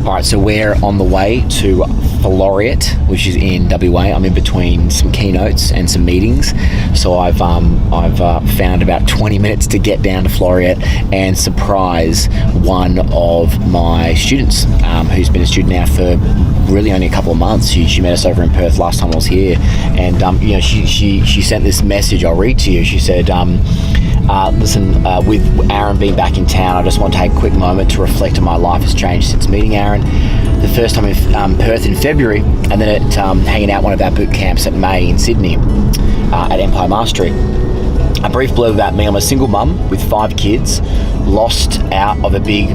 All right, so we're on the way to Floriet, which is in WA. I'm in between some keynotes and some meetings, so I've found about 20 minutes to get down to Floriet and surprise one of my students, who's been a student now for really only a couple of months. She met us over in Perth last time I was here, and she sent this message. I'll read to you. She said, listen, with Aaron being back in town, I just want to take a quick moment to reflect on my life has changed since meeting Aaron. The first time in Perth in February, and then at hanging out one of our boot camps at M.A.I.A in Sydney at Empire Mastery. A brief blurb about me: I'm a single mum with 5 kids, lost out of a big,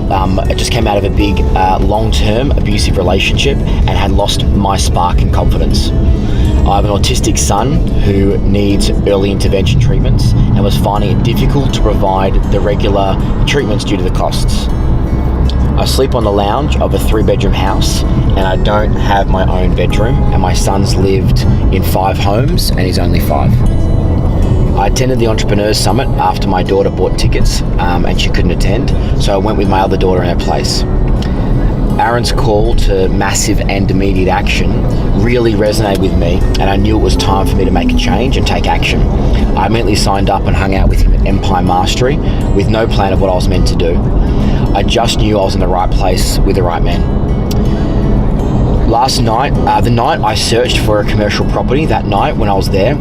just came out of a big long-term abusive relationship and had lost my spark and confidence. I have an autistic son who needs early intervention treatments and was finding it difficult to provide the regular treatments due to the costs. I sleep on the lounge of a 3-bedroom house, and I don't have my own bedroom, and my son's lived in 5 homes and he's only 5. I attended the Entrepreneurs Summit after my daughter bought tickets and she couldn't attend, so I went with my other daughter in her place. Aaron's call to massive and immediate action really resonated with me, and I knew it was time for me to make a change and take action. I immediately signed up and hung out with him at Empire Mastery with no plan of what I was meant to do. I just knew I was in the right place with the right man. Last night, the night I searched for a commercial property, that night when I was there,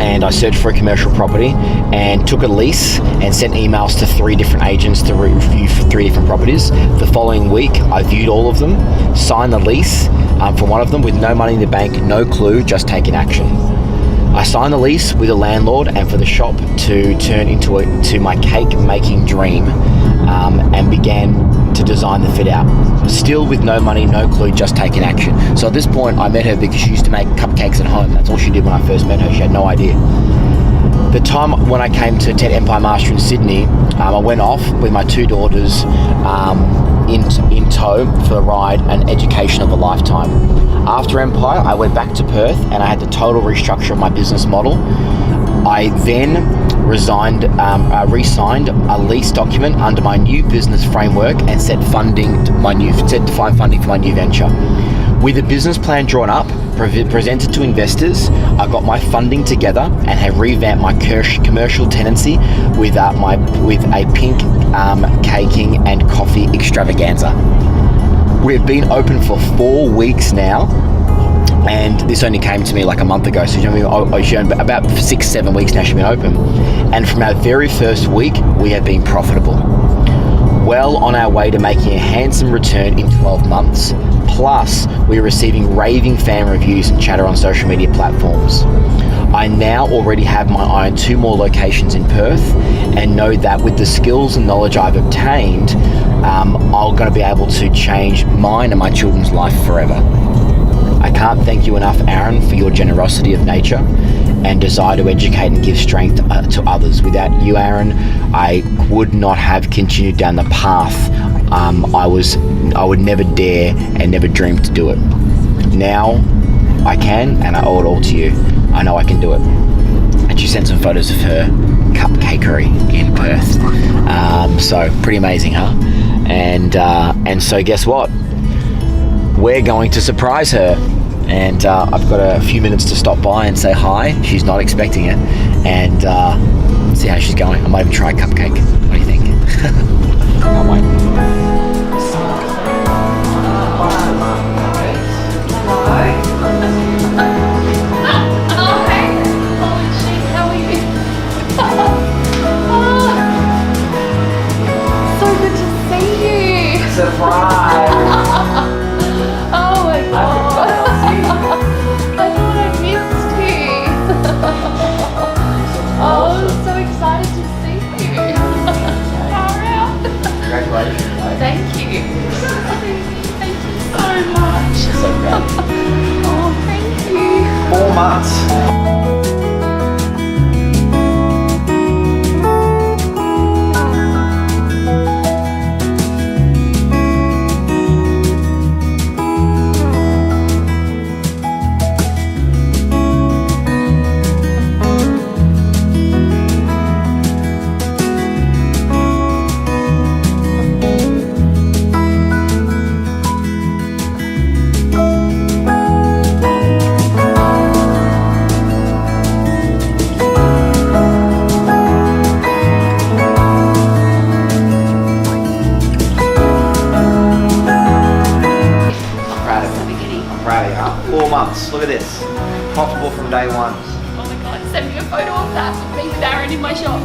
and I searched for a commercial property and took a lease and sent emails to 3 different agents to review for 3 different properties. The following week, I viewed all of them, signed the lease for one of them with no money in the bank, no clue, just taking action. I signed the lease with a landlord and for the shop to turn into my cake making dream, and began to design the fit out. Still with no money, no clue, just taking action. So at this point, I met her because she used to make cupcakes at home. That's all she did when I first met her. She had no idea. The time when I came to attend Empire Master in Sydney, I went off with my 2 daughters in tow for the ride, an education of a lifetime. After Empire, I went back to Perth and I had the total restructure of my business model. I then re-signed a lease document under my new business framework and set to find funding for my new venture. With a business plan drawn up, presented to investors, I got my funding together and have revamped my commercial tenancy with a pink caking and coffee extravaganza. We've been open for 4 weeks now, and this only came to me like a month ago, so about 6-7 weeks now she's been open. And from our very first week, we have been profitable. Well on our way to making a handsome return in 12 months. Plus, we're receiving raving fan reviews and chatter on social media platforms. I now already have my eye on 2 more locations in Perth, and know that with the skills and knowledge I've obtained, I'm going to be able to change mine and my children's life forever. I can't thank you enough, Aaron, for your generosity of nature and desire to educate and give strength to others. Without you, Aaron, I would not have continued down the path I would never dare and never dream to do it. Now I can, and I owe it all to you. I know I can do it. And she sent some photos of her cupcakery in Perth. So pretty amazing, huh? And so guess what? We're going to surprise her. And I've got a few minutes to stop by and say hi. She's not expecting it. And see how she's going. I might even try a cupcake. What do you think? Can't wait. Surprise! Oh my god! I thought I missed you. Oh, I'm so excited to see you. Congratulations. Thank you. Thank you so much. So proud. Oh, thank you. 4 months. months. Look at this. Profitable from day one. Oh my god, send me a photo of that with me with Aaron in my shop.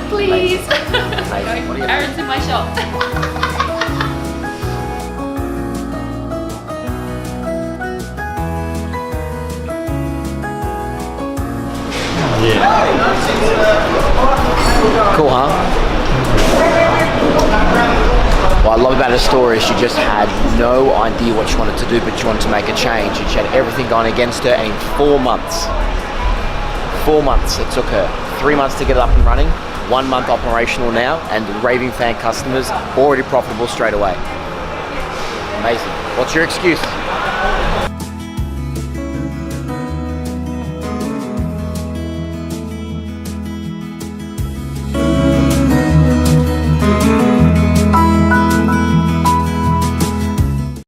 Please. Amazing. No, Aaron's in my shop. Cool, huh? What I love about her story is she just had no idea what she wanted to do, but she wanted to make a change, and she had everything going against her, and in 4 months it took her. 3 months to get it up and running, 1 month operational now, and raving fan customers, already profitable straight away. Amazing. What's your excuse?